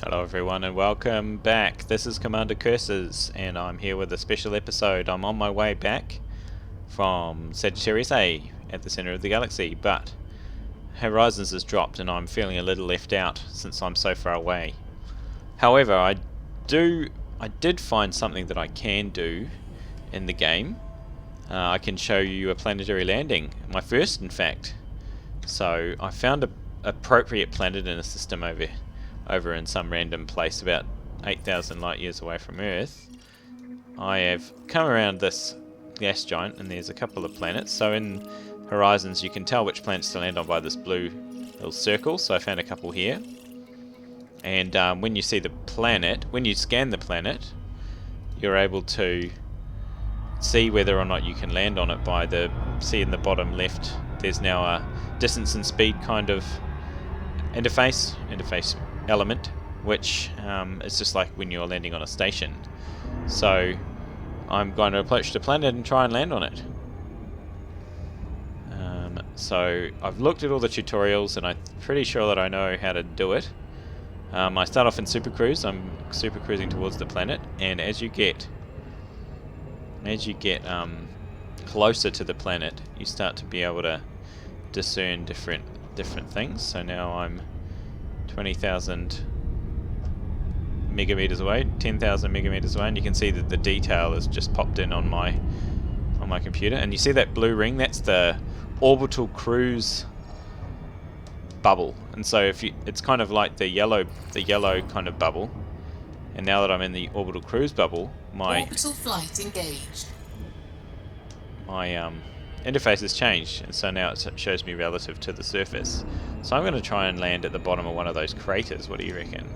Hello everyone and welcome back. This is Commander Curses and I'm here with a special episode. I'm on my way back from Sagittarius A at the center of the galaxy, but Horizons has dropped and I'm feeling a little left out since I'm so far away. However, I did find something that I can do in the game. I can show you a planetary landing, my first in fact. So I found a appropriate planet in a system over in some random place about 8,000 light years away from Earth. I have come around this gas giant and there's a couple of planets. So in Horizons you can tell which planets to land on by this blue little circle. So I found a couple here. And when you see the planet, when you scan the planet, you're able to see whether or not you can land on it by see in the bottom left there's now a distance and speed kind of interface element, which is just like when you're landing on a station. So I'm going to approach the planet and try and land on it. So I've looked at all the tutorials and I'm pretty sure that I know how to do it. I start off in super cruise. I'm super cruising towards the planet, and as you get closer to the planet, you start to be able to discern different things. So now I'm 20,000 megameters away, 10,000 megameters away, and you can see that the detail has just popped in on my computer. And you see that blue ring? That's the orbital cruise bubble. And so it's kind of like the yellow kind of bubble. And now that I'm in the orbital cruise bubble, my orbital flight engaged. My interface has changed, and so now it shows me relative to the surface. So I'm going to try and land at the bottom of one of those craters. What do you reckon?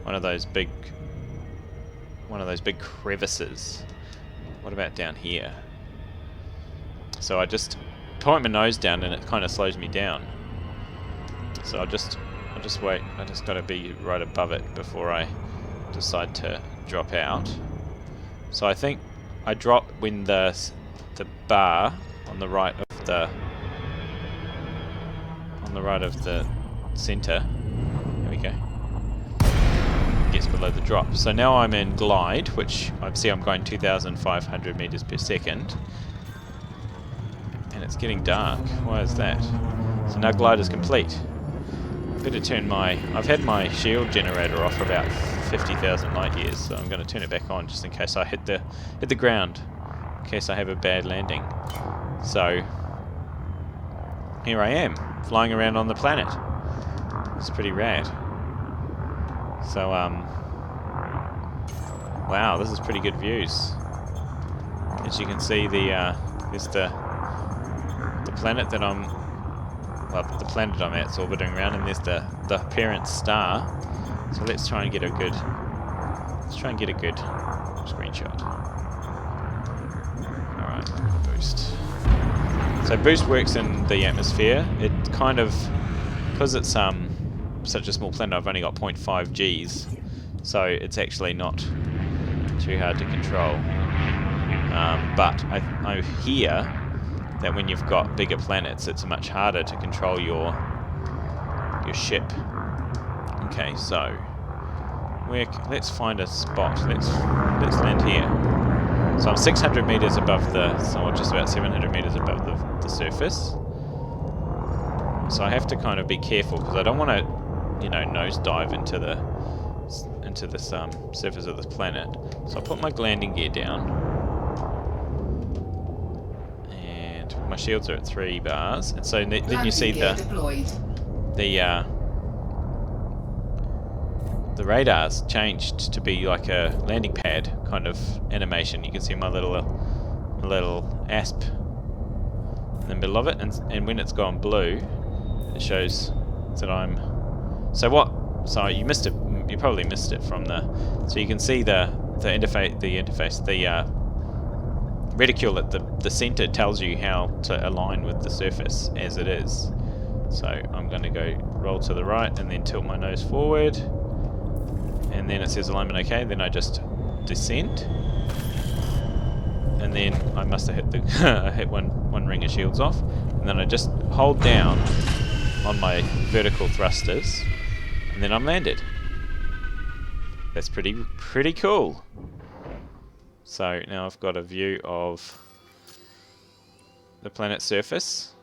One of those big crevices. What about down here? So I just point my nose down and it kind of slows me down. So I'll just wait. I just got to be right above it before I decide to drop out. So I think I drop when the bar on the right of the center, there we go, gets below the drop. So now I'm in glide, which I see I'm going 2,500 meters per second, and it's getting dark. Why is that? So now glide is complete. Better turn I've had my shield generator off for about 50,000 light years, so I'm going to turn it back on just in case I hit the ground, in case I have a bad landing. So here I am, flying around on the planet. It's pretty rad. So wow, this is pretty good views. As you can see, there's the planet that the planet I'm at is orbiting around, and there's the parent star. So let's try and get a good screenshot. Alright, boost. So boost works in the atmosphere. It kind of, because it's such a small planet, I've only got 0.5 Gs, so it's actually not too hard to control. But I hear that when you've got bigger planets, it's much harder to control your ship. Okay, so let's find a spot. Let's land here. So I'm 600 meters above or just about 700 meters above the surface. So I have to kind of be careful because I don't want to, nosedive into this surface of this planet. So I'll put my landing gear down, and my shields are at 3 bars. And so then you see the radar's changed to be like a landing pad kind of animation. You can see my little asp in the middle of it, and when it's gone blue, it shows that I'm. So what? Sorry, you missed it. You probably missed it from So you can see the interface. The reticule at the center tells you how to align with the surface as it is. So I'm going to go roll to the right and then tilt my nose forward. And then it says alignment okay, then I just descend. And then I must have hit I hit one ring of shields off. And then I just hold down on my vertical thrusters, and then I'm landed. That's pretty cool. So now I've got a view of the planet's surface.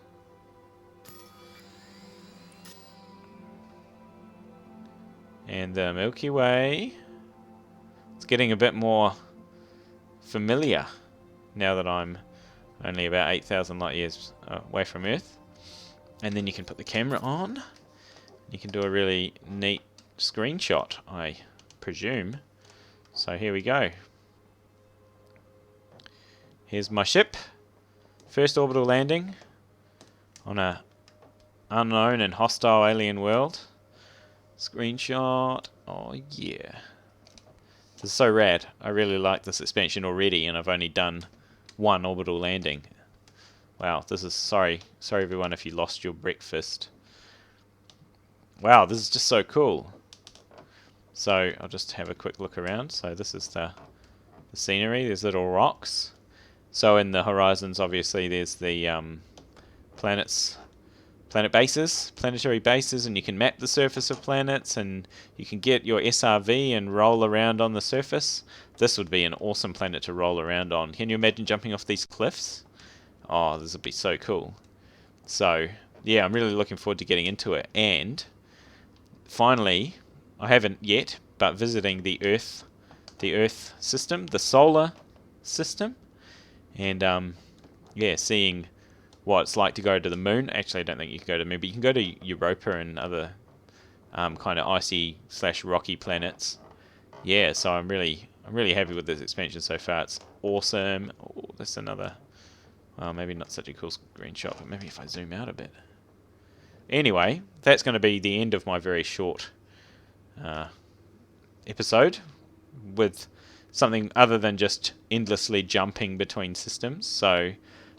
And the Milky Way. It's getting a bit more familiar now that I'm only about 8,000 light years away from Earth. And then you can put the camera on. You can do a really neat screenshot, I presume. So here we go. Here's my ship. First orbital landing on a unknown and hostile alien world. Screenshot. Oh yeah. This is so rad. I really like this expansion already, and I've only done one orbital landing. Wow, this is sorry everyone if you lost your breakfast. Wow, this is just so cool. So I'll just have a quick look around. So this is the scenery. There's little rocks. So in the horizons, obviously, there's the planet bases, planetary bases, and you can map the surface of planets, and you can get your SRV and roll around on the surface. This would be an awesome planet to roll around on. Can you imagine jumping off these cliffs? Oh, this would be so cool. So, yeah, I'm really looking forward to getting into it. And finally, I haven't yet, but visiting the Earth system, the solar system, and yeah, seeing what it's like to go to the moon. Actually, I don't think you can go to the moon, but you can go to Europa and other kind of icy / rocky planets. Yeah, so I'm really happy with this expansion so far. It's awesome. Oh, that's another. Well, maybe not such a cool screenshot, but maybe if I zoom out a bit. Anyway, that's going to be the end of my very short episode with something other than just endlessly jumping between systems. So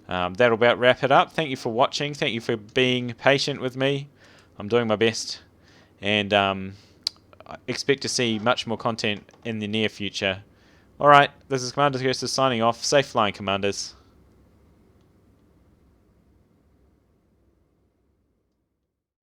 that'll about wrap it up. Thank you for watching. Thank you for being patient with me. I'm doing my best, and I expect to see much more content in the near future. Alright, this is Commander Curses signing off. Safe flying, Commanders.